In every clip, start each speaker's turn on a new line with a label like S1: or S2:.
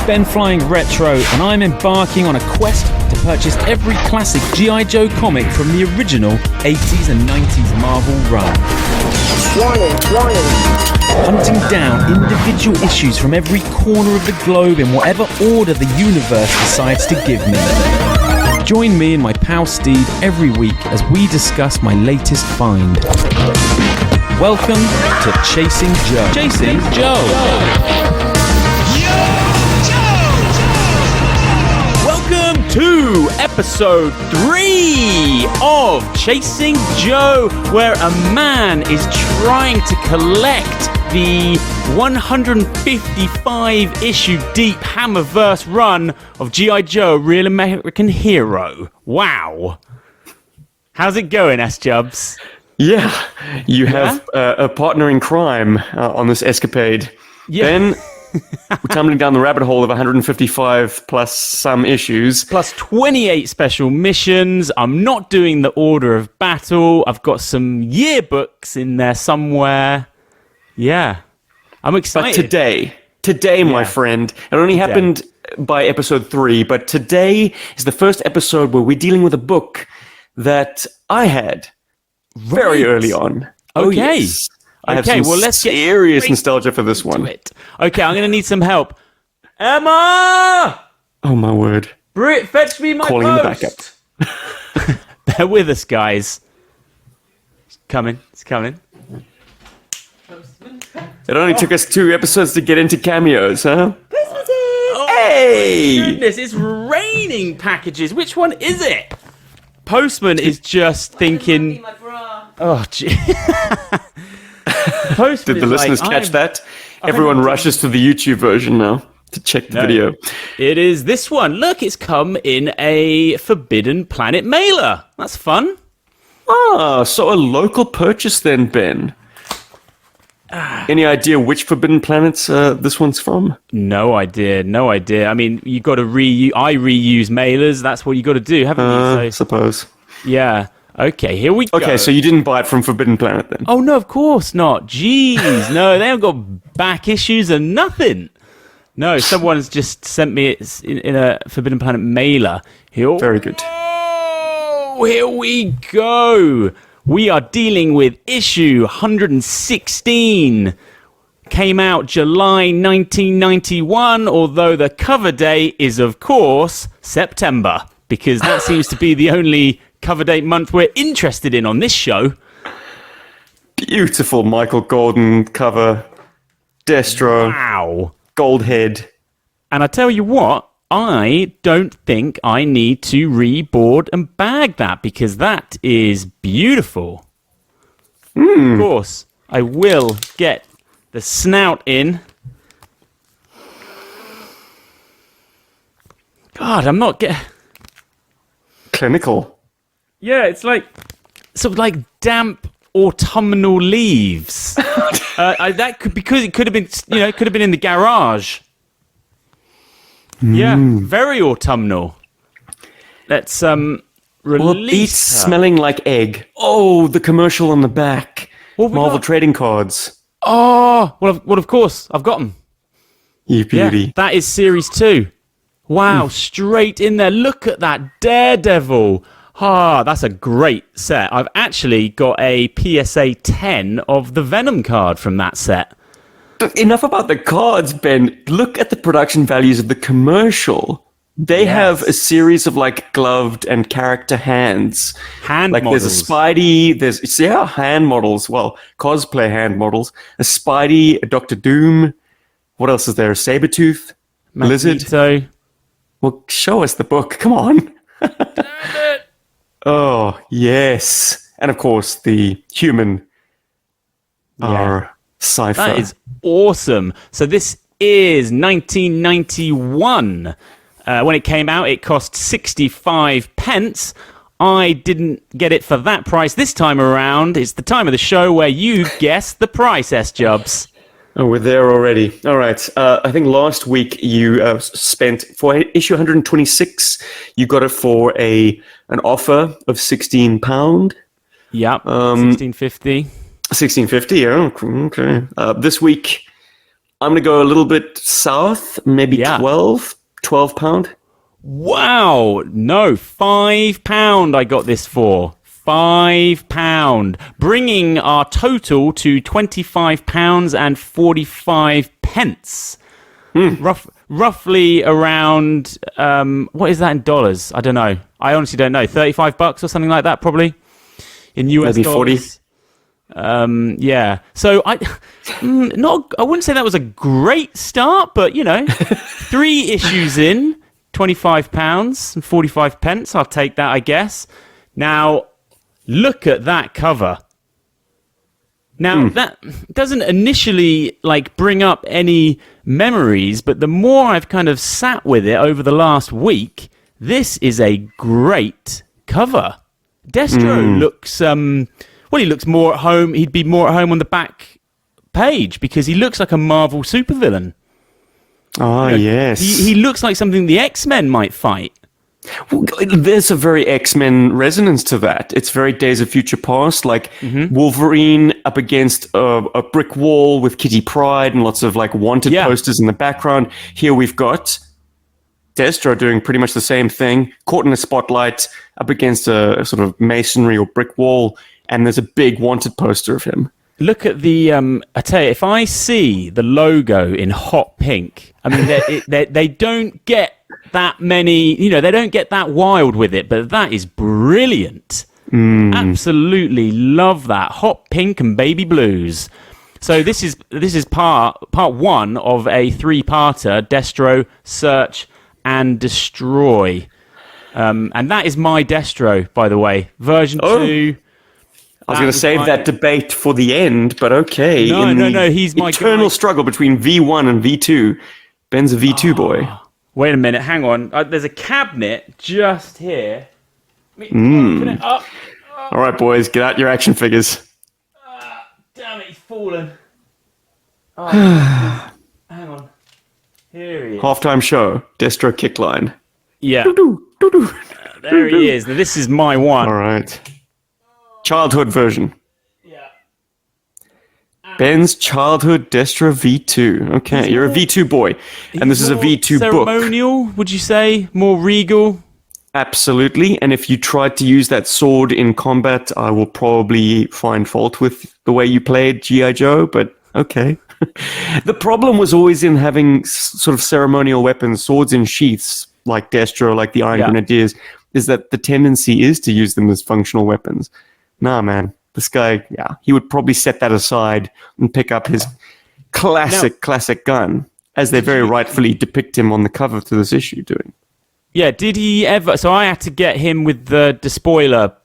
S1: BenFlyingRetro, and I'm embarking on a quest to purchase every classic GI Joe comic from the original 80s and 90s Marvel run.
S2: Warning.
S1: Hunting down individual issues from every corner of the globe in whatever order the universe decides to give me. Join me and my pal Steve every week as we discuss my latest find. Welcome to Chasing Joe. Chasing Joe. Welcome to episode 3 of Chasing Joe, where a man is trying to collect the 155 issue deep Hammerverse run of GI Joe, Real American Hero. Wow. How's it going, S-Jubs?
S3: Yeah, you have a partner in crime on this escapade.
S1: Yeah.
S3: Then we're tumbling down the rabbit hole of 155 plus some issues.
S1: Plus 28 special missions. I'm not doing the order of battle. I've got some yearbooks in there somewhere. Yeah. I'm excited.
S3: But today, my friend, it only happened by episode 3, but today is the first episode where we're dealing with a book that I had very early on.
S1: Okay.
S3: Oh, yes. I have some
S1: let's get
S3: serious nostalgia for this one.
S1: Okay, I'm going to need some help. Emma!
S3: Oh, my word.
S1: Brit, fetch me my
S3: Calling
S1: post.
S3: the backup.
S1: Bear with us, guys. It's coming.
S3: It only took us 2 episodes to get into cameos, huh?
S1: Oh,
S3: hey!
S1: my goodness, it's raining packages. Which one is it? Postman is just thinking... Oh, gee.
S3: Did the listeners catch that? Everyone rushes to the YouTube version now to check the video.
S1: It is this one. Look, it's come in a Forbidden Planet mailer. That's fun.
S3: Ah, so a local purchase then, Ben. Any idea which Forbidden Planets this one's from?
S1: No idea. I mean, you got to I reuse mailers. That's what you got to do, haven't you?
S3: I suppose.
S1: Yeah. Okay, here we go.
S3: Okay, so you didn't buy it from Forbidden Planet then?
S1: Oh, no, of course not. Jeez, no, they haven't got back issues and nothing. No, someone's just sent me it in a Forbidden Planet mailer.
S3: Very good.
S1: Oh, here we go. We are dealing with issue 116. Came out July 1991, although the cover date is, of course, September, because that seems to be the only cover date month we're interested in on this show.
S3: Beautiful Michael Gordon cover. Destro.
S1: Wow.
S3: Gold head.
S1: And I tell you what, I don't think I need to reboard and bag that, because that is beautiful. Of course, I will get the snout in. God, I'm not getting...
S3: Clinical.
S1: Yeah, it's like sort of like damp autumnal leaves. That could, because it could have been, it could have been in the garage. Yeah, very autumnal. Let's release.
S3: Well, it's smelling like egg. Oh, the commercial on the back. Marvel trading cards.
S1: Oh, well, of course, I've got them.
S3: You beauty.
S1: Yeah, that is series 2. Wow, straight in there. Look at that Daredevil. Ah, that's a great set. I've actually got a PSA 10 of the Venom card from that set.
S3: But enough about the cards, Ben. Look at the production values of the commercial. They have a series of like gloved and character hands.
S1: Hand
S3: like
S1: models.
S3: There's a Spidey, there's hand models. Well, cosplay hand models. A Spidey, a Doctor Doom. What else is there? A Sabretooth? Lizard?
S1: Magneto.
S3: Well, show us the book. Come on. Oh, yes. And of course, the human cipher.
S1: That is awesome. So this is 1991. When it came out, it cost 65 pence. I didn't get it for that price this time around. It's the time of the show where you guess the price, S-Jubs.
S3: Oh, we're there already. All right. I think last week you spent, for issue 126, you got it for an offer of £16.
S1: Yep, 16.50.
S3: £16.50, yeah, okay. This week I'm going to go a little bit south, maybe
S1: Yeah.
S3: 12 pound.
S1: Wow. No, £5 I got this for. £5. Bringing our total to £25.45. Roughly around, what is that in dollars? I don't know. I honestly don't know. $35 or something like that, probably. In US
S3: Maybe
S1: dollars.
S3: 40.
S1: Yeah. So I wouldn't say that was a great start, but 3 issues in, £25.45. I'll take that, I guess. Now, look at that cover. Now, that doesn't initially bring up any memories, but the more I've kind of sat with it over the last week, this is a great cover. Destro looks, he looks more at home. He'd be more at home on the back page because he looks like a Marvel supervillain.
S3: Oh, yes.
S1: He looks like something the X-Men might fight.
S3: Well, there's a very X-Men resonance to that. It's very Days of Future Past, like Wolverine up against a brick wall with Kitty Pryde and lots of wanted posters in the background. Here we've got Destro doing pretty much the same thing, caught in a spotlight up against a sort of masonry or brick wall, and there's a big wanted poster of him.
S1: Look at the, I tell you, if I see the logo in hot pink, I mean, they don't get that many, they don't get that wild with it, but that is brilliant. Absolutely love that. Hot pink and baby blues. So this is part 1 of a 3-parter, Destro, Search, and Destroy. And that is my Destro, by the way. Version 2.
S3: I was going to save that debate for the end, but okay.
S1: No, he's my
S3: eternal
S1: guy.
S3: struggle between V1 and V2. Ben's a V2 boy.
S1: Wait a minute, hang on. There's a cabinet just here. Let me open it up.
S3: All right, boys, get out your action figures.
S1: Damn it, he's fallen. Oh, hang on. Here he is.
S3: Halftime show, Destro kickline.
S1: Yeah,
S3: Doo-doo.
S1: there he is. Now, this is my one.
S3: All right. Childhood version.
S1: Yeah.
S3: Ben's childhood Destro V2. Okay, you're a V2 boy, and this is a
S1: More
S3: V2 book.
S1: ceremonial, would you say? More regal?
S3: Absolutely, and if you tried to use that sword in combat, I will probably find fault with the way you played GI Joe, but okay. The problem was always in having sort of ceremonial weapons, swords in sheaths, like Destro, like the Iron Grenadiers, is that the tendency is to use them as functional weapons. Nah, man. This guy, he would probably set that aside and pick up his classic gun, as they very rightfully depict him on the cover to this issue doing.
S1: Yeah, did he ever... So I had to get him with the despoiler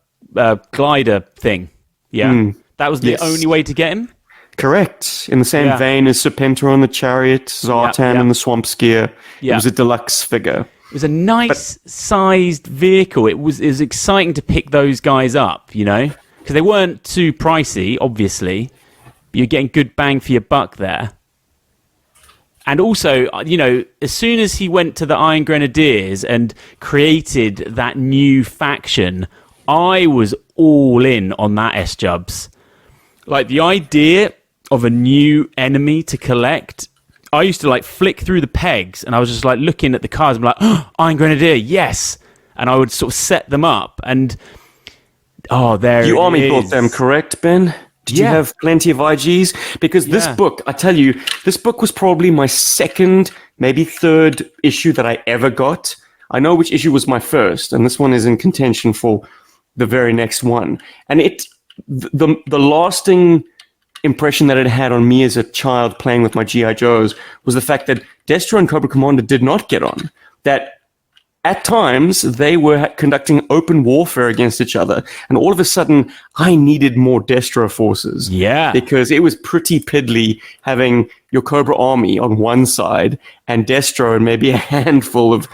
S1: glider thing. Yeah, that was the only way to get him?
S3: Correct. In the same vein as Serpentor on the chariot, Zartan and the swamp skier. It was a deluxe figure.
S1: It was a nice-sized vehicle. It was exciting to pick those guys up, because they weren't too pricey, obviously. But you're getting good bang for your buck there. And also, as soon as he went to the Iron Grenadiers and created that new faction, I was all in on that, S-Jubs. Like, the idea of a new enemy to collect... I used to flick through the pegs and I was just looking at the cards and be like, oh, Iron Grenadier, yes. And I would sort of set them up and there
S3: You
S1: it
S3: army
S1: is.
S3: built them, correct, Ben? Did you have plenty of IGs? Because this book, I tell you, this book was probably my second, maybe third issue that I ever got. I know which issue was my first, and this one is in contention for the very next one. And the lasting impression that it had on me as a child playing with my GI Joes was the fact that Destro and Cobra Commander did not get on. That at times they were conducting open warfare against each other, and all of a sudden I needed more Destro forces.
S1: Yeah.
S3: Because it was pretty piddly having your Cobra army on one side and Destro and maybe a handful of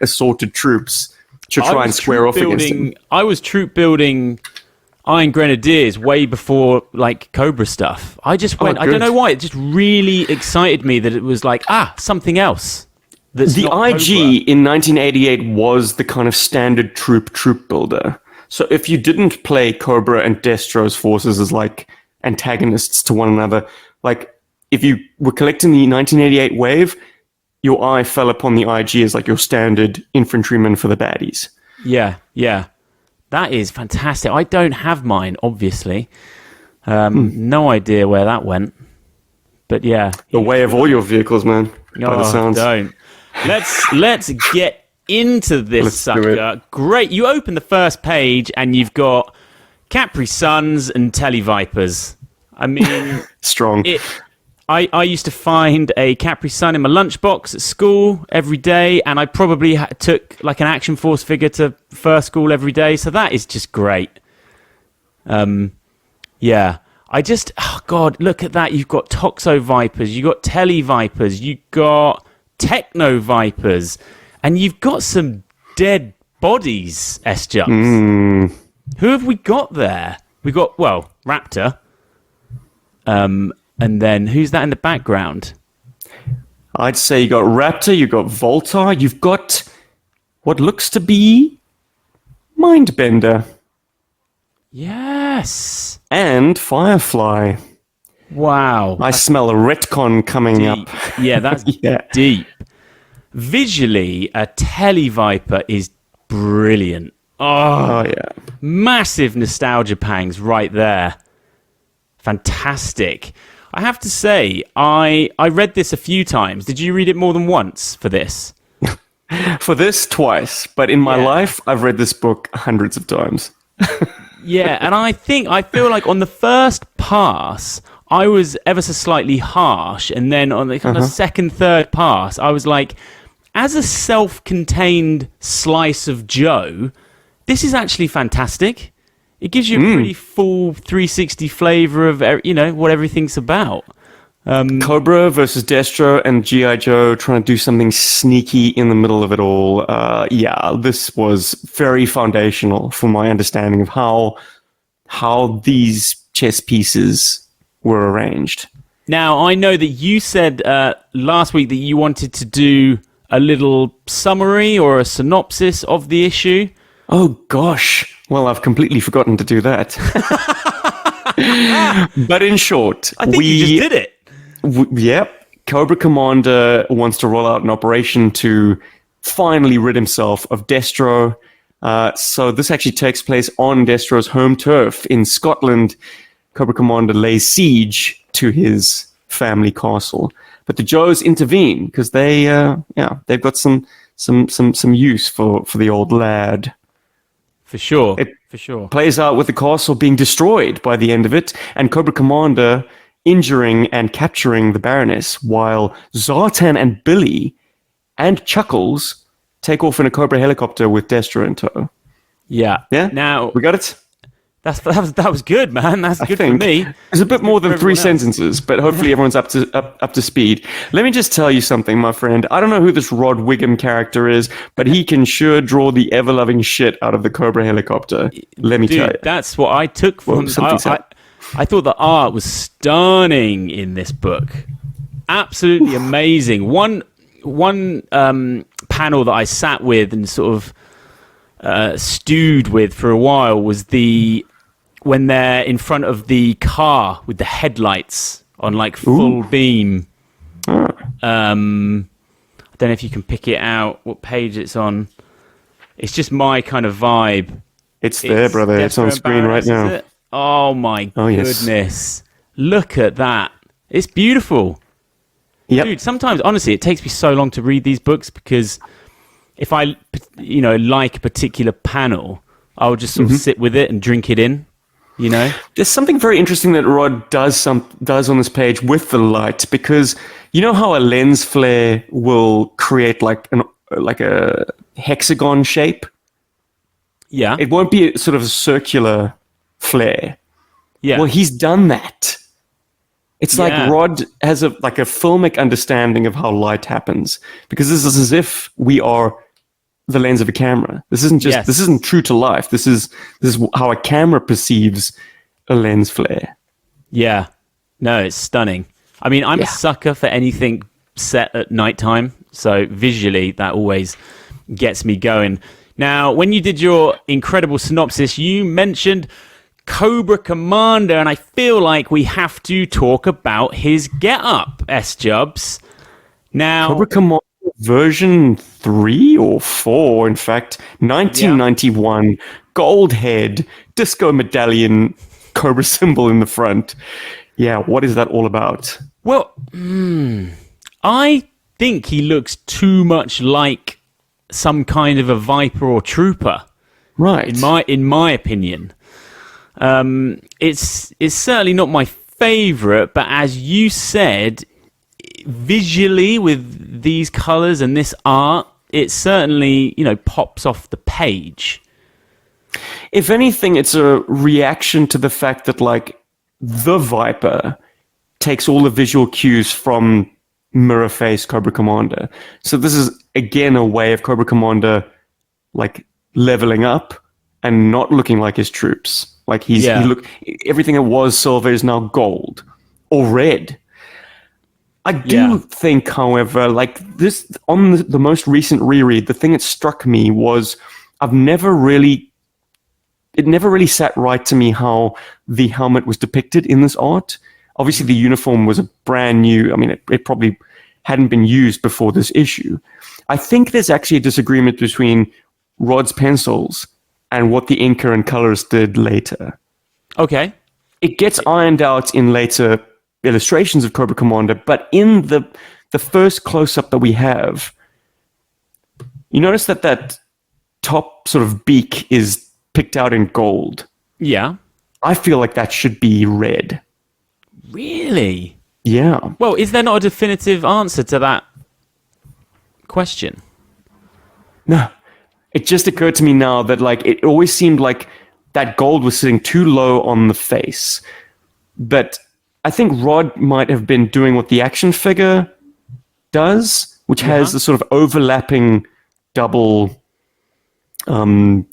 S3: assorted troops to try and square off against him.
S1: I was troop building Iron Grenadiers way before Cobra stuff. I just went, I don't know why, it just really excited me that it was something else. That's
S3: the
S1: not
S3: IG
S1: Cobra.
S3: in 1988 was the kind of standard troop builder. So if you didn't play Cobra and Destro's forces as antagonists to one another, if you were collecting the 1988 wave, your eye fell upon the IG as like your standard infantryman for the baddies.
S1: Yeah. That is fantastic. I don't have mine, obviously. No idea where that went. But yeah.
S3: The way of all your vehicles, man. By the sounds.
S1: Don't. Let's get into this
S3: Let's do
S1: sucker.
S3: it.
S1: Great. You open the first page and you've got Capri Suns and Televipers. I mean...
S3: Strong.
S1: I used to find a Capri Sun in my lunchbox at school every day, and I probably took like an Action Force figure to first school every day, so that is just great. Yeah. Oh God, look at that. You've got Toxo Vipers, you've got Televipers, you've got Techno Vipers, and you've got some dead bodies, S-Jumps. Who have we got there? We got, well, Raptor. And then, who's that in the background?
S3: I'd say you got Raptor, you got Voltar, you've got what looks to be Mindbender.
S1: Yes.
S3: And Firefly.
S1: Wow.
S3: I smell a retcon coming up.
S1: Yeah, that's deep. Visually, a Televiper is brilliant. Oh,
S3: yeah.
S1: Massive nostalgia pangs right there. Fantastic. I have to say, I read this a few times. Did you read it more than once for this?
S3: For this, twice. But in my life, I've read this book hundreds of times.
S1: Yeah, and I feel like on the first pass, I was ever so slightly harsh. And then on the kind of second, third pass, I was like, as a self-contained slice of Joe, this is actually fantastic. It gives you a pretty full 360 flavor of, what everything's about.
S3: Cobra versus Destro and GI Joe trying to do something sneaky in the middle of it all. This was very foundational for my understanding of how these chess pieces were arranged.
S1: Now, I know that you said last week that you wanted to do a little summary or a synopsis of the issue.
S3: Oh, gosh. Well, I've completely forgotten to do that. But in short,
S1: I think you just did it.
S3: Yep. Cobra Commander wants to roll out an operation to finally rid himself of Destro. So this actually takes place on Destro's home turf in Scotland. Cobra Commander lays siege to his family castle. But the Joes intervene because they've got some use for the old lad.
S1: For sure.
S3: It plays out with the castle being destroyed by the end of it, and Cobra Commander injuring and capturing the Baroness, while Zartan and Billy and Chuckles take off in a Cobra helicopter with Destro in tow.
S1: Yeah.
S3: Yeah?
S1: Now,
S3: we got it?
S1: That was good, man. That's good for me.
S3: It's a bit more than 3 sentences, but hopefully everyone's up to speed. Let me just tell you something, my friend. I don't know who this Rod Wiggum character is, but he can sure draw the ever-loving shit out of the Cobra helicopter. Let me tell you.
S1: That's what I took from... I thought the art was stunning in this book. Absolutely amazing. One panel that I sat with and sort of stewed with for a while was when they're in front of the car with the headlights on like full beam. I don't know if you can pick it out, what page it's on. It's just my kind of vibe.
S3: It's there, brother. It's on screen right now.
S1: Oh my goodness. Yes. Look at that. It's beautiful. Yep. Dude, sometimes, honestly, it takes me so long to read these books because if I, like a particular panel, I'll just sort of sit with it and drink it in, There's something very interesting that Rod does on this page with the light, because you know how a lens flare will create like a hexagon shape? Yeah.
S3: It won't be a sort of a circular flare.
S1: Yeah.
S3: Well, he's done that. It's like Rod has a filmic understanding of how light happens, because this is as if we are the lens of a camera. This isn't true to life. This is how a camera perceives a lens flare. Yeah.
S1: No, it's stunning. I mean, I'm a sucker for anything set at nighttime, so visually that always gets me going. Now, when you did your incredible synopsis, you mentioned Cobra Commander, and I feel like we have to talk about his get-up, S-Jubs. Now,
S3: Cobra Commander version 3 or 4, in fact, 1991, gold head, disco medallion, Cobra symbol in the front. Yeah, what is that all about?
S1: Well, I think he looks too much like some kind of a Viper or Trooper.
S3: Right.
S1: In my opinion. It's certainly not my favorite, but as you said, visually with these colors and this art, it certainly, pops off the page.
S3: If anything, it's a reaction to the fact that, like, the Viper takes all the visual cues from mirror face Cobra Commander. So this is, again, a way of Cobra Commander, like, leveling up and not looking like his troops. Like, everything that was silver is now gold or red. I do think, however, like this, on the most recent reread, the thing that struck me was it never really sat right to me how the helmet was depicted in this art. Obviously, the uniform was a brand new, it probably hadn't been used before this issue. I think there's actually a disagreement between Rod's pencils and what the inker and colorist did later.
S1: Okay.
S3: It gets ironed out in later illustrations of Cobra Commander, but in the first close-up that we have, you notice that top sort of beak is picked out in gold.
S1: Yeah.
S3: I feel like that should be red.
S1: Really?
S3: Yeah.
S1: Well, is there not a definitive answer to that question?
S3: No. It just occurred to me now that, like, it always seemed like that gold was sitting too low on the face. But I think Rod might have been doing what the action figure does, which has a sort of overlapping double... the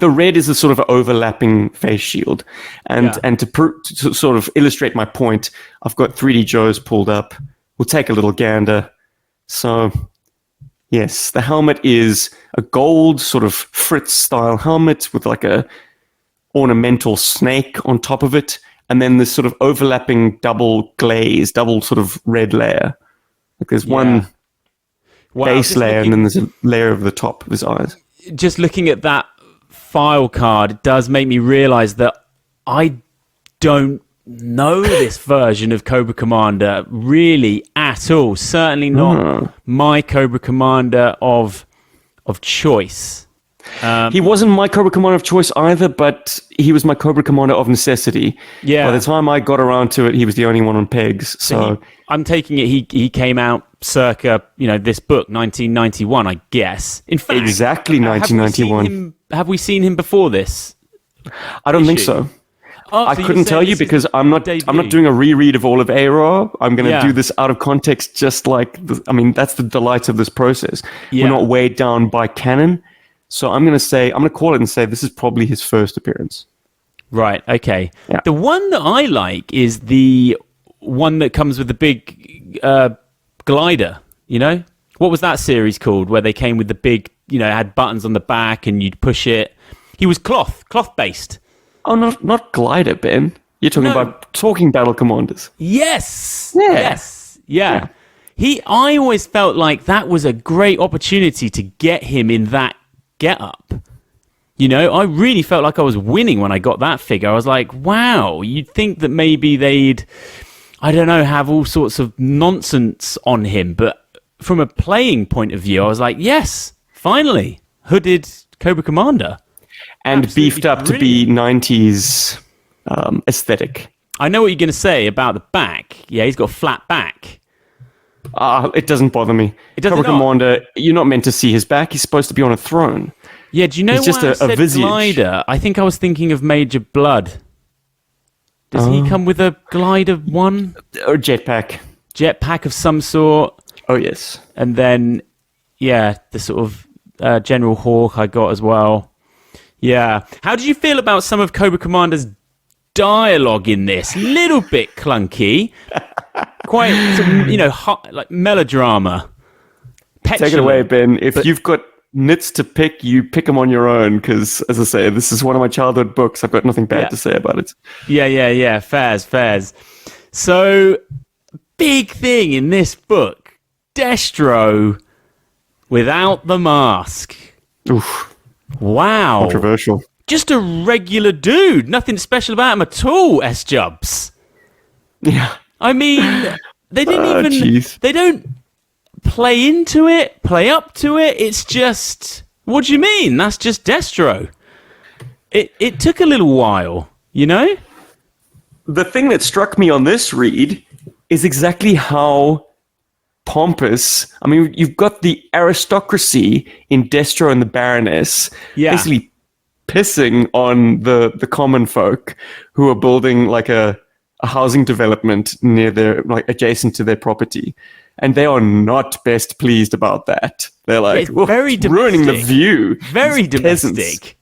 S3: red is a sort of overlapping face shield. And to sort of illustrate my point, I've got 3D Joe's pulled up. We'll take a little gander. So... yes, the helmet is a gold sort of Fritz-style helmet with like a ornamental snake on top of it, and then this sort of overlapping double sort of red layer. Like there's one base layer, and then there's a layer over the top of his eyes.
S1: Just looking at that file card, it does make me realize that I don't know this version of Cobra Commander really at all. Certainly not my Cobra Commander of choice.
S3: He wasn't my Cobra Commander of choice either, but he was my Cobra Commander of necessity. Yeah. By the time I got around to it, he was the only one on pegs. So
S1: I'm taking it he came out circa, this book, 1991, I guess. In fact,
S3: exactly 1991.
S1: Have we seen him before this?
S3: I don't think so.
S1: Oh,
S3: I couldn't tell you because I'm not doing a reread of all of AROR. I'm going to do this out of context, just like that's the delight of this process. Yeah. We're not weighed down by canon, so I'm going to call it and say this is probably his first appearance.
S1: Right. Okay.
S3: Yeah.
S1: The one that I like is the one that comes with the big glider. What was that series called? Where they came with the big, had buttons on the back and you'd push it. He was cloth based.
S3: Oh, not glider, Ben. You're talking about talking battle commanders.
S1: Yes.
S3: Yeah.
S1: Yes. Yeah. I always felt like that was a great opportunity to get him in that get-up. I really felt like I was winning when I got that figure. I was like, wow, you'd think that maybe they'd, I don't know, have all sorts of nonsense on him. But from a playing point of view, I was like, yes, finally, hooded Cobra Commander.
S3: And
S1: absolutely
S3: beefed up to be 90s aesthetic.
S1: I know what you're going to say about the back. Yeah, he's got a flat back.
S3: It doesn't bother me. Cobra Commander, you're not meant to see his back. He's supposed to be on a throne.
S1: Yeah, do you know
S3: He's just
S1: why I
S3: a
S1: said
S3: visage.
S1: glider? I think I was thinking of Major Blood. Does he come with a glider one?
S3: Or jetpack.
S1: Jetpack of some sort.
S3: Oh, yes.
S1: And then, the sort of General Hawk I got as well. Yeah. How did you feel about some of Cobra Commander's dialogue in this? Little bit clunky. Quite, hot, like melodrama.
S3: Petulant, take it away, Ben. If you've got nits to pick, you pick them on your own, because, as I say, this is one of my childhood books. I've got nothing bad to say about it.
S1: Yeah. Fairs. So, big thing in this book, Destro without the mask.
S3: Oof.
S1: Wow.
S3: Controversial.
S1: Just a regular dude. Nothing special about him at all, S-Jubs.
S3: Yeah.
S1: I mean, they didn't
S3: Geez.
S1: They don't play into it, play up to it. It's just, what do you mean? That's just Destro. It took a little while, you know?
S3: The thing that struck me on this read is exactly how pompous. I mean, you've got the aristocracy in Destro and the Baroness basically pissing on the common folk who are building like a housing development near their, like, adjacent to their property. And they are not best pleased about that. They're like,
S1: very
S3: ruining the view.
S1: Very domestic.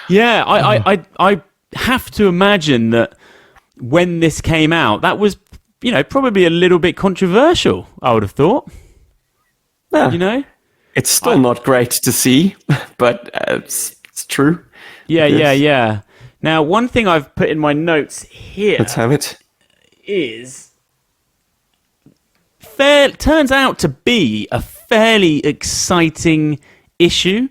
S1: Yeah, I have to imagine that when this came out, that was, you know, probably a little bit controversial, I would have thought.
S3: Yeah.
S1: You know?
S3: It's still not great to see, but it's true.
S1: Yeah. Now, one thing I've put in my notes here
S3: Let's have it.
S1: is turns out to be a fairly exciting issue.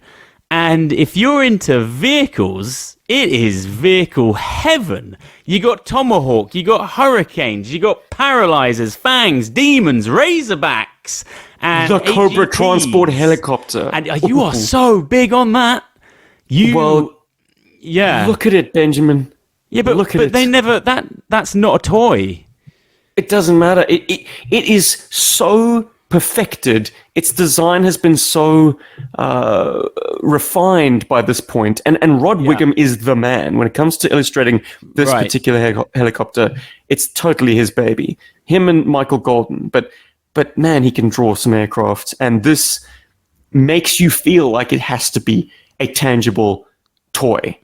S1: And if you're into vehicles, it is vehicle heaven. You got Tomahawk, you got Hurricanes, you got Paralyzers, Fangs, Demons, Razorbacks, and
S3: The Cobra
S1: AGTs.
S3: Transport Helicopter.
S1: And you are so big on that. Yeah.
S3: Look at it, Benjamin.
S1: Yeah, but
S3: look at it.
S1: They never. That's not a toy.
S3: It doesn't matter. It is so perfected. Its design has been so refined by this point. And Rod Wiggum is the man. When it comes to illustrating this particular helicopter, it's totally his baby. Him and Michael Golden. But man, he can draw some aircraft. And this makes you feel like it has to be a tangible toy.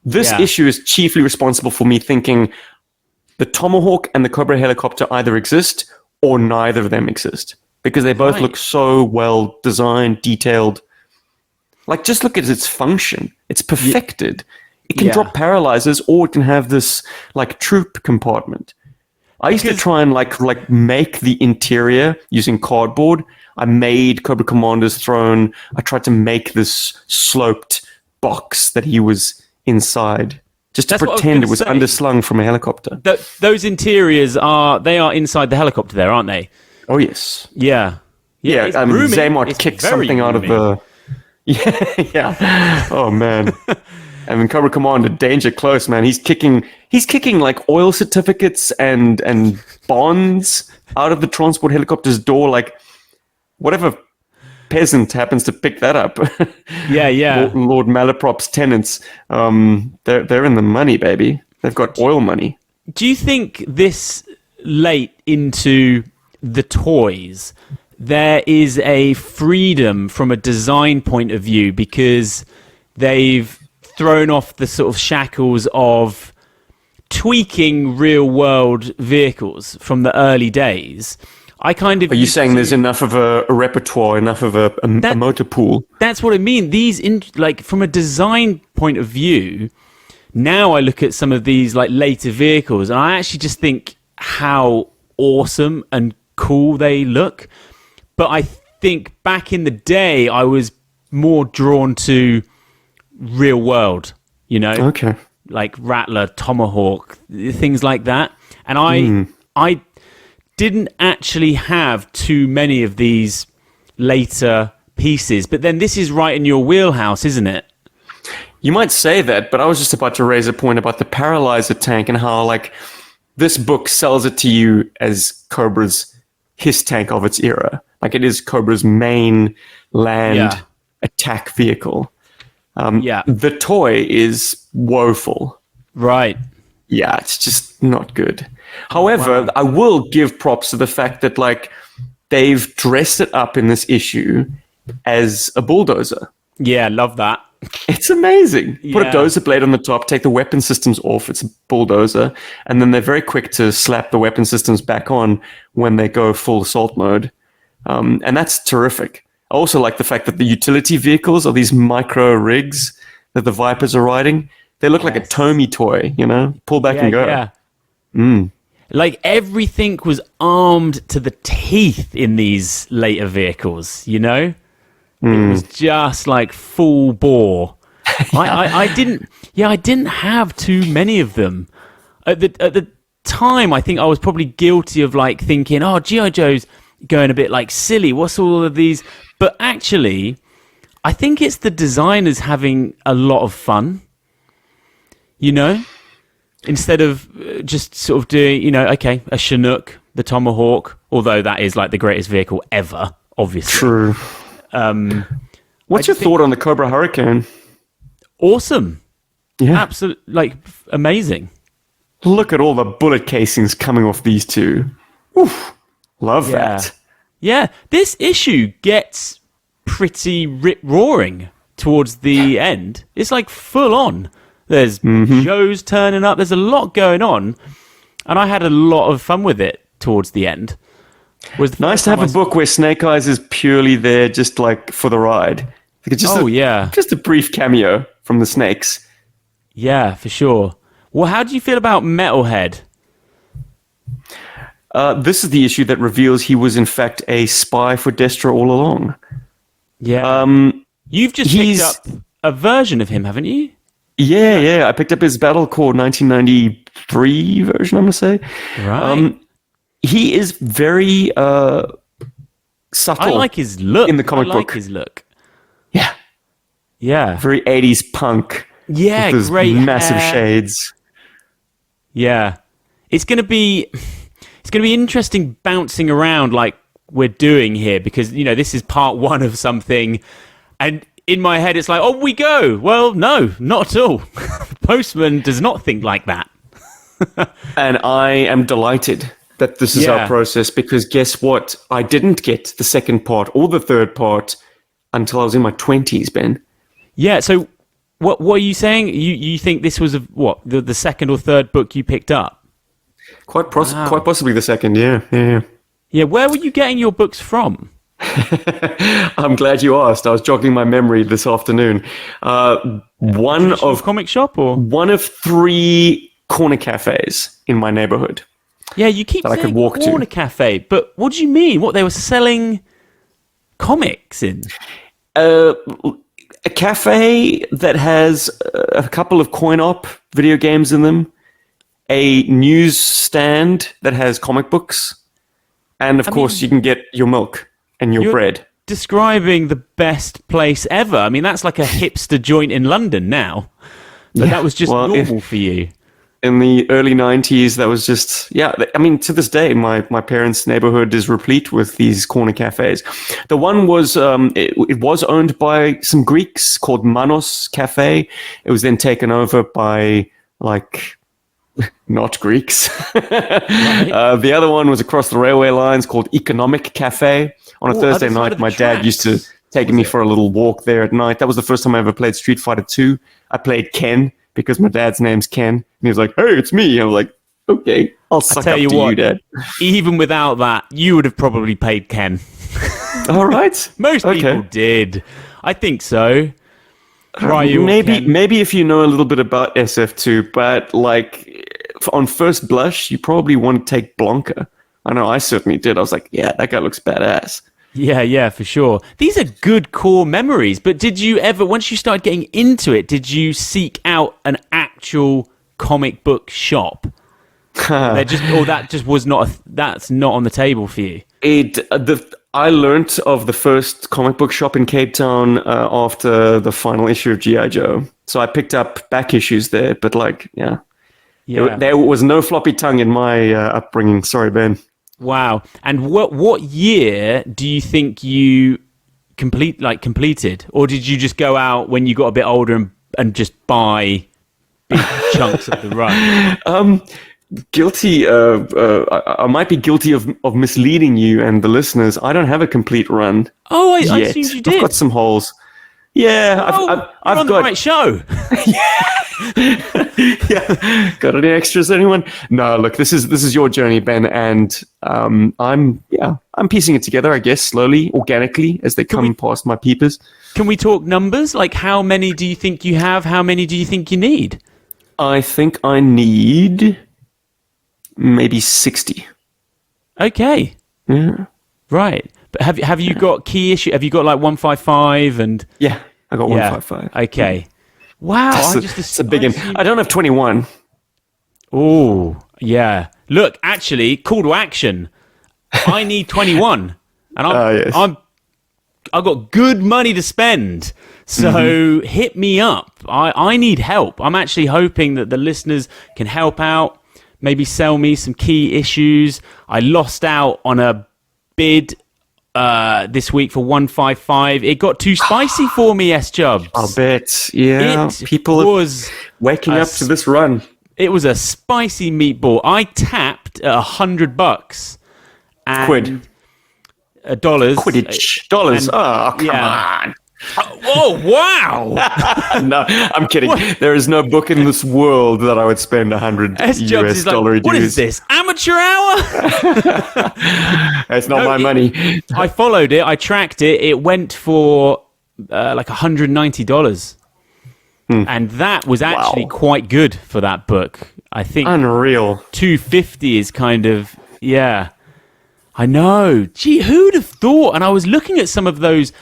S3: This issue is chiefly responsible for me thinking the Tomahawk and the Cobra helicopter either exist or neither of them exist, because they both look so well designed, detailed. Like, just look at its function. It's perfected. It can drop paralyzers, or it can have this like troop compartment. I used to try and like make the interior using cardboard. I made Cobra Commander's throne. I tried to make this sloped box that he was inside, just to pretend it was underslung from a helicopter.
S1: Those interiors are inside the helicopter there, aren't they?
S3: Oh, yes.
S1: Yeah.
S3: Zaymot kicked something out of the... Yeah. Oh, man. I mean, Cobra Commander, danger close, man. He's kicking like oil certificates and bonds out of the transport helicopter's door, like whatever peasant happens to pick that up.
S1: Yeah.
S3: Lord Malaprop's tenants, they're in the money, baby. They've got oil money.
S1: Do you think this late into the toys, there is a freedom from a design point of view because they've thrown off the sort of shackles of tweaking real world vehicles from the early days? Are you saying there's enough of a repertoire, enough of a motor pool? That's what I mean. From a design point of view, now I look at some of these like later vehicles and I actually just think how awesome and cool they look. But I think back in the day, I was more drawn to real world, you know?
S3: Okay.
S1: Like Rattler, Tomahawk, things like that. And I didn't actually have too many of these later pieces, but then this is right in your wheelhouse, isn't it?
S3: You might say that, but I was just about to raise a point about the Paralyzer tank and how, like, this book sells it to you as Cobra's his tank of its era. Like, it is Cobra's main land attack vehicle. The toy is woeful.
S1: Right.
S3: Yeah, it's just not good. However, I will give props to the fact that, like, they've dressed it up in this issue as a bulldozer.
S1: Yeah, love that.
S3: It's amazing. Put a dozer blade on the top, take the weapon systems off, it's a bulldozer, and then they're very quick to slap the weapon systems back on when they go full assault mode. And that's terrific. I also like the fact that the utility vehicles are these micro rigs that the Vipers are riding. They look like a Tomy toy, you know? Pull back and go.
S1: Yeah. Like everything was armed to the teeth in these later vehicles, you know? It was just like full bore. I didn't have too many of them. At the time, I think I was probably guilty of like thinking, oh, G.I. Joe's going a bit like silly. What's all of these? But actually, I think it's the designers having a lot of fun, you know? Instead of just sort of doing, you know, okay, a Chinook, the Tomahawk, although that is like the greatest vehicle ever, obviously.
S3: True. What's your thought on the Cobra Hurricane?
S1: Awesome.
S3: Yeah.
S1: Absolutely, like, amazing.
S3: Look at all the bullet casings coming off these two. Oof. Love that.
S1: Yeah, this issue gets pretty rip-roaring towards the end. It's like full on. There's shows turning up. There's a lot going on. And I had a lot of fun with it towards the end. Was
S3: nice to have a book where Snake Eyes is purely there just like for the ride. Like just a brief cameo from the Snakes.
S1: Yeah, for sure. Well, how do you feel about Metalhead?
S3: This is the issue that reveals he was in fact a spy for Destro all along.
S1: Yeah. You've just picked up a version of him, haven't you?
S3: Yeah. I picked up his Battle Core 1993 version, I'm going to say.
S1: Right.
S3: He is very subtle.
S1: I like his look.
S3: In the comic book.
S1: I like his look.
S3: Yeah.
S1: Yeah.
S3: Very 80s punk.
S1: Yeah,
S3: with those
S1: great
S3: massive
S1: hair.
S3: shades.
S1: Yeah. It's going to be interesting bouncing around like we're doing here because, you know, this is part one of something. And in my head, it's like, oh, we go. Well, no, not at all. Postman does not think like that.
S3: And I am delighted that this is our process because guess what? I didn't get the second part or the third part until I was in my 20s, Ben.
S1: Yeah, so what are you saying? You think this was the second or third book you picked up?
S3: Quite possibly the second, yeah.
S1: Yeah, where were you getting your books from?
S3: I'm glad you asked. I was jogging my memory this afternoon. One of
S1: comic shop or
S3: one of 3 corner cafes in my neighborhood.
S1: Yeah, you keep saying
S3: I could walk
S1: corner cafe, but what do you mean? What, they were selling comics in?
S3: A cafe that has a couple of coin-op video games in them, a news stand that has comic books, and of course you can get your milk and your bread.
S1: Describing the best place ever. I mean, that's like a hipster joint in London now. But that was just normal for you.
S3: In the early 90s, that was just, I mean, to this day, my parents' neighborhood is replete with these corner cafes. The one was, it was owned by some Greeks called Manos Cafe. It was then taken over by, like, not Greeks.
S1: Right.
S3: The other one was across the railway lines called Economic Cafe. On a Thursday night, my dad used to take me for a little walk there at night. That was the first time I ever played Street Fighter 2. I played Ken because my dad's name's Ken. And he was like, hey, it's me. And I was like, okay, I'll suck up to you, Dad.
S1: Even without that, you would have probably played Ken.
S3: All right.
S1: Most people did. I think so.
S3: Maybe if you know a little bit about SF2, but like on first blush, you probably want to take Blanca. I know I certainly did. I was like, yeah, that guy looks badass.
S1: Yeah, for sure. These are good core memories, but did you ever, once you started getting into it, did you seek out an actual comic book shop? That's not on the table for you?
S3: I learnt of the first comic book shop in Cape Town after the final issue of GI Joe. So I picked up back issues there, but there was no floppy tongue in my upbringing. Sorry, Ben.
S1: Wow. And what year do you think you completed? Or did you just go out when you got a bit older and just buy big chunks of the run?
S3: Guilty. I might be guilty of misleading you and the listeners. I don't have a complete run.
S1: Oh, I assumed you did.
S3: I've got some holes. Yeah,
S1: I've on the right show.
S3: Yeah. Got any extras, anyone? No, look, this is your journey, Ben, and I'm piecing it together, I guess, slowly, organically, as they come past my peepers.
S1: Can we talk numbers? Like, how many do you think you have? How many do you think you need?
S3: I think I need maybe 60.
S1: Okay.
S3: Yeah.
S1: Right. But have you got key issue? Have you got like 155 and?
S3: Yeah, I got 155.
S1: Okay. Wow.
S3: It's a big one. I don't have 21.
S1: Oh, yeah. Look, actually, call to action. I need 21, and I've got good money to spend. So hit me up. I need help. I'm actually hoping that the listeners can help out. Maybe sell me some key issues. I lost out on a bid this week for 155. It got too spicy for me, S-Jubs.
S3: I'll bet. Yeah, people
S1: was
S3: waking up to this run.
S1: It was a spicy meatball. I tapped at $100 and
S3: Quid.
S1: Dollars.
S3: Quidditch. Dollars. Oh, come on.
S1: Oh, wow.
S3: No, I'm kidding.
S1: What?
S3: There is no book in this world that I would spend $100 US dollar dues.
S1: What is this? Amateur hour?
S3: It's not my money.
S1: I followed it. I tracked it. It went for like $190. And that was actually quite good for that book. I think
S3: unreal.
S1: 250 is kind of, yeah. I know. Gee, who'd have thought? And I was looking at some of those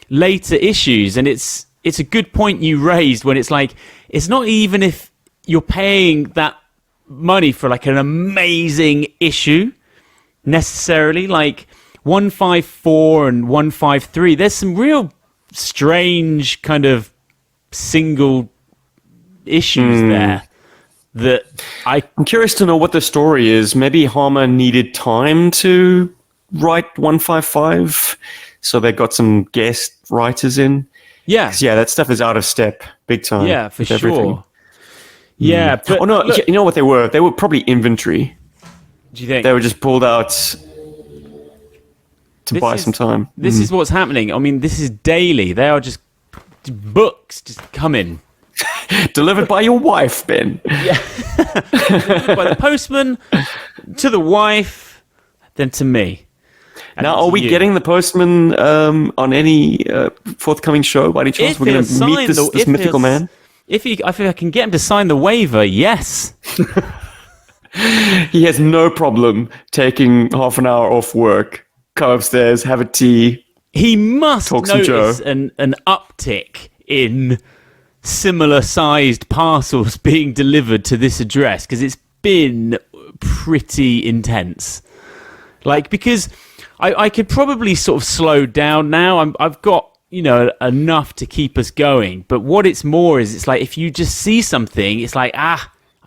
S1: later issues, and it's a good point you raised when it's like, it's not even if you're paying that money for like an amazing issue necessarily, like 154 and 153. There's some real strange kind of single issues there that I'm
S3: curious to know what the story is. Maybe Harmer needed time to write 155, so they got some guest writers in. Yeah, that stuff is out of step, big time.
S1: Yeah, for sure.
S3: Everything.
S1: Yeah, but
S3: look, you know what they were? They were probably inventory.
S1: Do you think
S3: they were just pulled out to buy some time?
S1: This is what's happening. I mean, this is daily. They are just books just coming.
S3: Delivered by your wife, Ben.
S1: Yeah. Delivered by the postman to the wife, then to me.
S3: Now, are we getting the postman on any forthcoming show by any chance?
S1: If
S3: we're going to meet this mythical man?
S1: I think I can get him to sign the waiver, yes.
S3: He has no problem taking half an hour off work, go upstairs, have a tea.
S1: He must notice an uptick in similar-sized parcels being delivered to this address, because it's been pretty intense. Like, because I could probably sort of slow down now. I've got, enough to keep us going. But what it's more is, it's like, if you just see something, it's like, I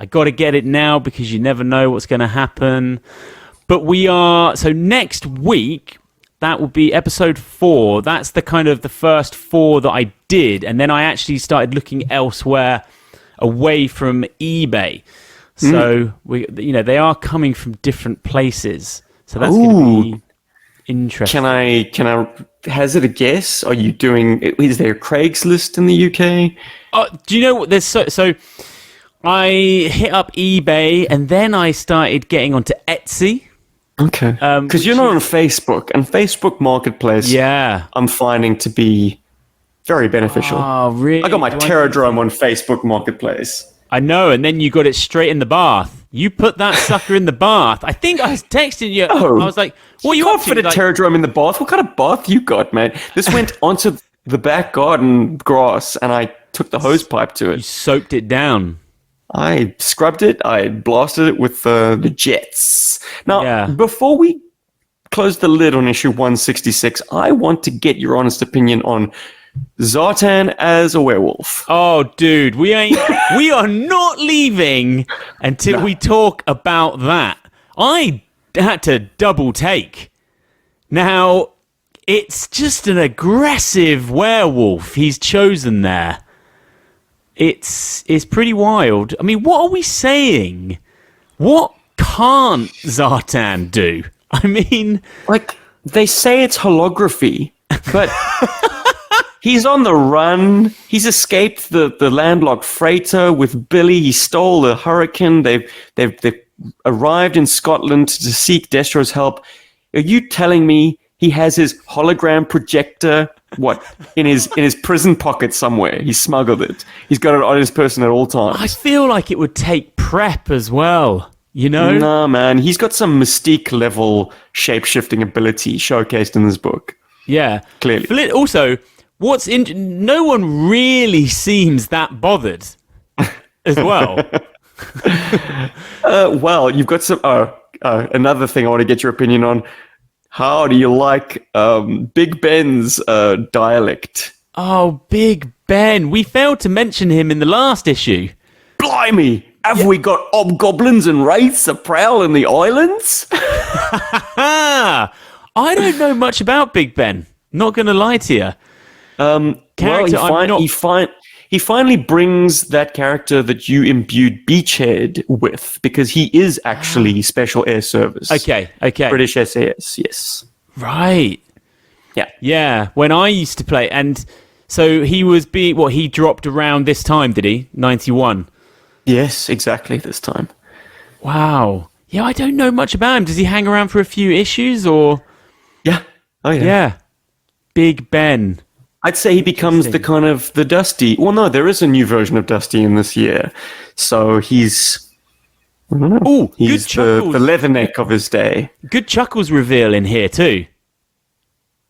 S1: got to get it now because you never know what's going to happen. But so next week, that will be episode 4. That's the kind of the first 4 that I did. And then I actually started looking elsewhere away from eBay. So, they are coming from different places. So that's going to be interesting.
S3: Can I hazard a guess? Are you is there a Craigslist in the UK?
S1: Do you know what? There's so I hit up eBay and then I started getting onto Etsy.
S3: Okay. Because you're not on Facebook, and Facebook Marketplace, I'm finding to be very beneficial.
S1: Oh, really?
S3: I got my Terradrome on Facebook Marketplace.
S1: I know, and then you got it straight in the bath. You put that sucker in the bath. I think I was texting you. I was like, what are you up to?
S3: You can't fit a Terradrome in the bath. What kind of bath you got, man? This went onto the back garden grass, and I took the hose pipe to it.
S1: You soaked it down.
S3: I scrubbed it. I blasted it with the jets. Now, before we close the lid on issue 166, I want to get your honest opinion on Zartan as a werewolf.
S1: Oh, dude, we are not leaving until we talk about that. I had to double take. Now, it's just an aggressive werewolf he's chosen there. It's pretty wild. I mean, what are we saying? What can't Zartan do? I mean,
S3: like, they say it's holography, but He's on the run. He's escaped the landlocked freighter with Billy. He stole the Hurricane. They've arrived in Scotland to seek Destro's help. Are you telling me he has his hologram projector, in his prison pocket somewhere? He smuggled it. He's got it on his person at all times.
S1: I feel like it would take prep as well, you know?
S3: Nah, man. He's got some Mystique level shape-shifting ability showcased in this book.
S1: Yeah.
S3: Clearly.
S1: Also, no one really seems that bothered as well.
S3: Well, you've got some... another thing I want to get your opinion on. How do you like Big Ben's dialect?
S1: Oh, Big Ben. We failed to mention him in the last issue.
S3: Blimey! Have we got hobgoblins and wraiths a prowl in the islands?
S1: I don't know much about Big Ben. Not going to lie to you.
S3: He finally brings that character that you imbued Beachhead with, because he is actually Special Air Service.
S1: Okay.
S3: British SAS, yes.
S1: Right.
S3: Yeah.
S1: Yeah, when I used to play, and so he dropped around this time, did he? 91.
S3: Yes, exactly this time.
S1: Wow. Yeah, I don't know much about him. Does he hang around for a few issues, or?
S3: Yeah. Oh, yeah.
S1: Yeah. Big Ben.
S3: I'd say he becomes the kind of the Dusty. Well, no, there is a new version of Dusty in this year. So he's... I don't know.
S1: Ooh,
S3: he's the leatherneck of his day.
S1: Good Chuckles reveal in here, too.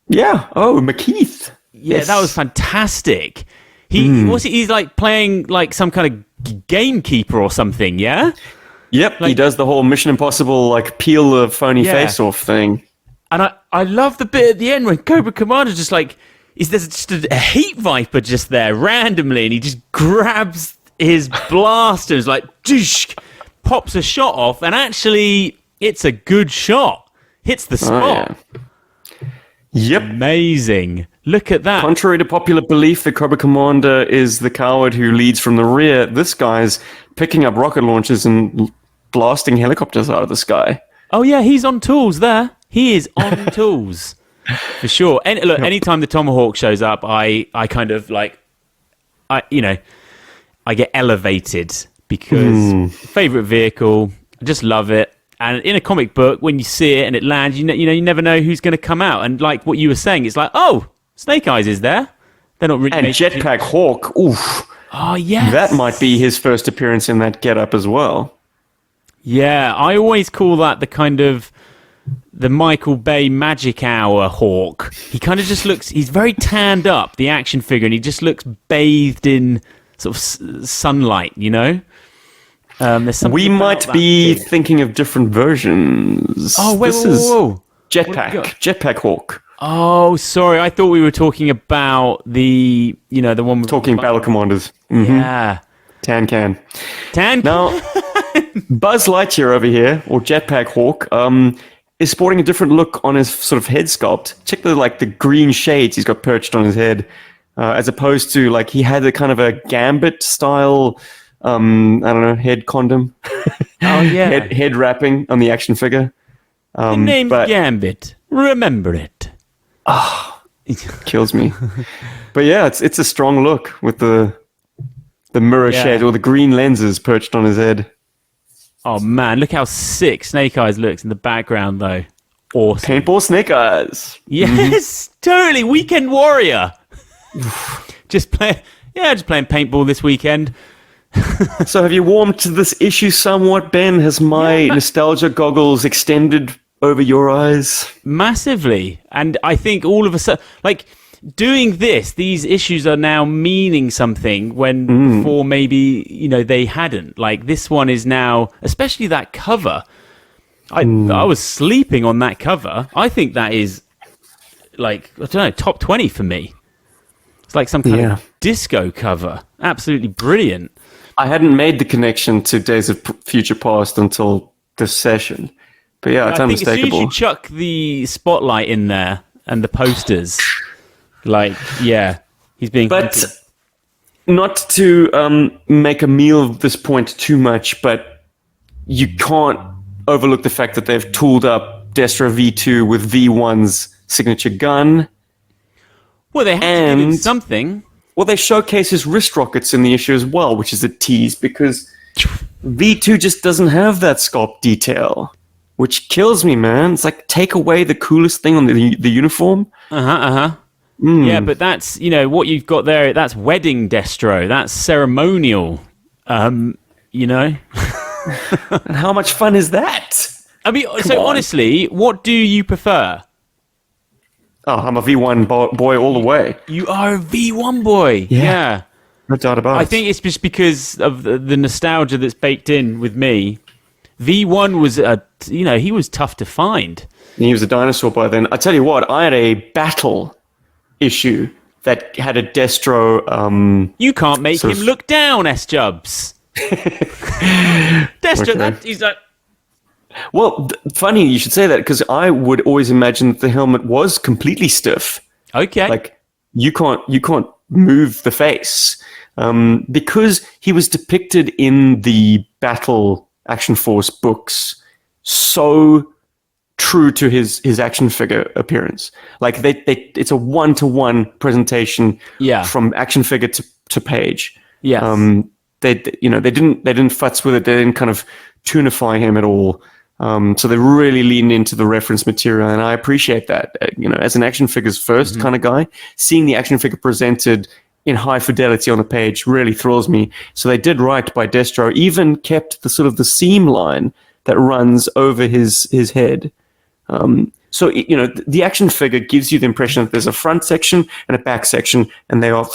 S3: Yeah. Oh, McKeith.
S1: Yeah,
S3: yes.
S1: That was fantastic. He's like playing like some kind of gamekeeper or something, yeah?
S3: Yep, he does the whole Mission Impossible, like, peel the phony face off thing.
S1: And I love the bit at the end when Cobra Commander just like... There's just a heat viper just there randomly, and he just grabs his blaster and is like, doosh, pops a shot off, and actually, it's a good shot. Hits the spot.
S3: Oh, yeah. Yep.
S1: Amazing. Look at that.
S3: Contrary to popular belief that Cobra Commander is the coward who leads from the rear, this guy's picking up rocket launchers and blasting helicopters out of the sky.
S1: Oh, yeah, he's on tools there. He is on tools. For sure. And look, anytime the Tomahawk shows up, I kind of like, I get elevated because favorite vehicle. I just love it. And in a comic book, when you see it and it lands, you never know who's going to come out. And like what you were saying, it's like, oh, Snake Eyes is there. They're not really.
S3: And Jetpack Hawk. Oof.
S1: Oh yeah.
S3: That might be his first appearance in that getup as well.
S1: Yeah, I always call that the kind of the Michael Bay Magic Hour Hawk. He kind of just looks, he's very tanned up, the action figure, and he just looks bathed in sort of sunlight, you know? There's something
S3: we might be thinking of different versions.
S1: Oh, wait,
S3: this
S1: whoa.
S3: Jetpack Hawk.
S1: Oh, sorry, I thought we were talking about the one...
S3: Talking Battle Commanders. Mm-hmm.
S1: Yeah.
S3: Tan Can.
S1: Now,
S3: Buzz Lightyear over here, or Jetpack Hawk, is sporting a different look on his sort of head sculpt. Check the green shades he's got perched on his head, as opposed to like he had a kind of a Gambit style, I don't know, head condom.
S1: Oh yeah,
S3: head wrapping on the action figure.
S1: The name's Gambit. Remember it.
S3: Oh, kills me. But yeah, it's a strong look with the mirror shade or the green lenses perched on his head.
S1: Oh man, look how sick Snake Eyes looks in the background though. Awesome.
S3: Paintball Snake Eyes.
S1: Yes, totally. Weekend Warrior. just playing paintball this weekend.
S3: So have you warmed to this issue somewhat, Ben? Has my nostalgia goggles extended over your eyes?
S1: Massively. And I think all of a sudden, like, doing these issues are now meaning something when before maybe, they hadn't. Like, this one is now, especially that cover. I was sleeping on that cover. I think that is, like, I don't know, top 20 for me. It's like some kind of disco cover. Absolutely brilliant.
S3: I hadn't made the connection to Days of Future Past until this session. But yeah, it's unmistakable.
S1: As soon as you chuck the spotlight in there and the posters, like, he's being...
S3: But
S1: hunted.
S3: not to make a meal of this point too much, but you can't overlook the fact that they've tooled up Destro V2 with V1's signature gun.
S1: Well, they have to give him something.
S3: Well, they showcase his wrist rockets in the issue as well, which is a tease because V2 just doesn't have that sculpt detail, which kills me, man. It's like, take away the coolest thing on the uniform.
S1: Yeah, but that's, what you've got there, that's wedding Destro. That's ceremonial, And
S3: how much fun is that?
S1: I mean, honestly, what do you prefer?
S3: Oh, I'm a V1 boy all the way.
S1: You are a V1 boy. Yeah.
S3: No doubt about it.
S1: I think it's just because of the nostalgia that's baked in with me. V1 was, he was tough to find.
S3: He was a dinosaur by then. I tell you what, I had a battle issue that had a Destro...
S1: you can't make him look down, S-Jubs. Destro,
S3: Okay.
S1: He's like...
S3: Well, funny you should say that, because I would always imagine that the helmet was completely stiff.
S1: Okay.
S3: Like, you can't move the face. Because he was depicted in the Battle Action Force books so true to his action figure appearance. Like, it's a one-to-one presentation from action figure to page.
S1: Yes.
S3: They didn't futz with it. They didn't kind of tunify him at all. So they really leaned into the reference material, and I appreciate that. As an action figures first kind of guy, seeing the action figure presented in high fidelity on a page really thrills me. So they did right by Destro, even kept the sort of the seam line that runs over his head. So the action figure gives you the impression that there's a front section and a back section, and they are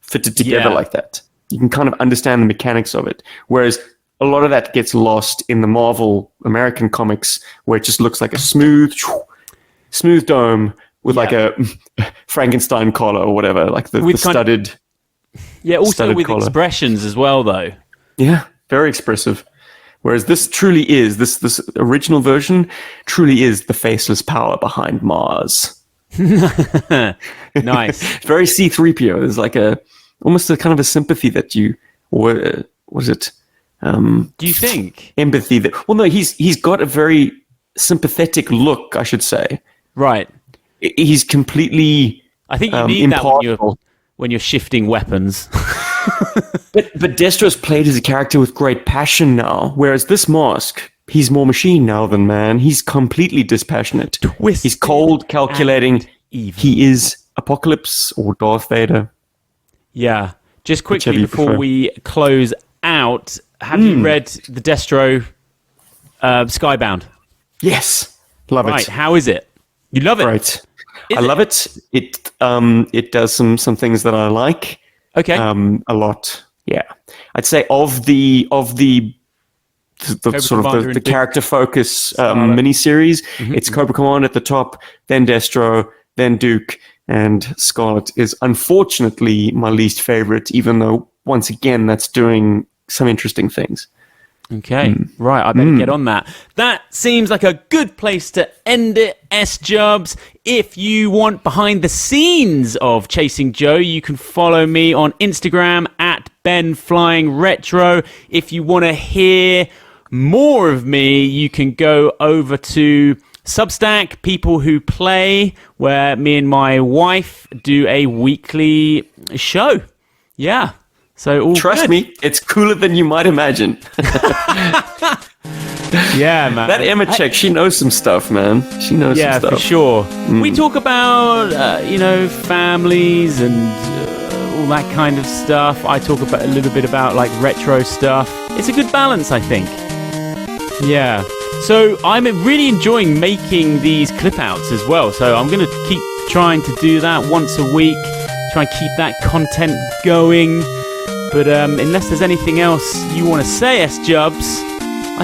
S3: fitted together like that. You can kind of understand the mechanics of it. Whereas a lot of that gets lost in the Marvel American comics, where it just looks like a smooth dome with like a Frankenstein collar or whatever, like the studded.
S1: Also with
S3: collar.
S1: Expressions as well, though.
S3: Yeah, very expressive. Whereas this truly is, this original version truly is the faceless power behind Mars.
S1: Nice.
S3: Very C-3PO. There's like almost a kind of a sympathy that what is it?
S1: Do you think?
S3: Empathy. No, he's got a very sympathetic look, I should say.
S1: Right.
S3: He's completely
S1: I think you need
S3: impartial.
S1: that when you're shifting weapons.
S3: But Destro's played as a character with great passion now, whereas this mask, he's more machine now than man. He's completely dispassionate. He's cold, calculating. He is Apocalypse or Darth Vader.
S1: Yeah. Just quickly before we close out, have you read the Destro Skybound?
S3: Yes. Love it.
S1: Right. How is it? You love it?
S3: Right. I love it. It does some things that I like.
S1: Okay.
S3: A lot. Yeah. I'd say of the sort of the character focus miniseries, it's Cobra Commander at the top, then Destro, then Duke, and Scarlet is unfortunately my least favorite, even though once again that's doing some interesting things.
S1: Okay, right, I better get on that. That seems like a good place to end it, S-Jubs. If you want behind the scenes of Chasing Joe, you can follow me on Instagram at BenFlyingRetro. If you want to hear more of me, you can go over to Substack, People Who Play, where me and my wife do a weekly show. Yeah. So
S3: trust me, it's cooler than you might imagine.
S1: Yeah, man.
S3: That Emma chick, she knows some stuff, man. She knows some stuff.
S1: Yeah, for sure. We talk about, families and all that kind of stuff. I talk about a little bit about like retro stuff. It's a good balance, I think. Yeah. So I'm really enjoying making these clip outs as well. So I'm going to keep trying to do that once a week. Try and keep that content going. But unless there's anything else you want to say, S-Jubs,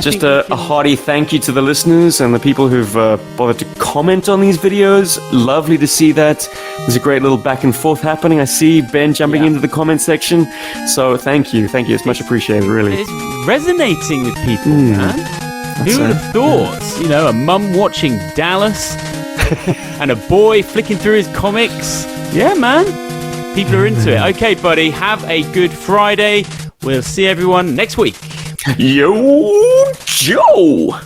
S3: just a hearty thank you to the listeners and the people who've bothered to comment on these videos. Lovely to see that. There's a great little back and forth happening. I see Ben jumping into the comment section. So thank you. It's much appreciated, really.
S1: It's resonating with people, man. Who would have thought? A mum watching Dallas and a boy flicking through his comics. Yeah, man. People are into it. Okay, buddy. Have a good Friday. We'll see everyone next week.
S3: Yo, Joe!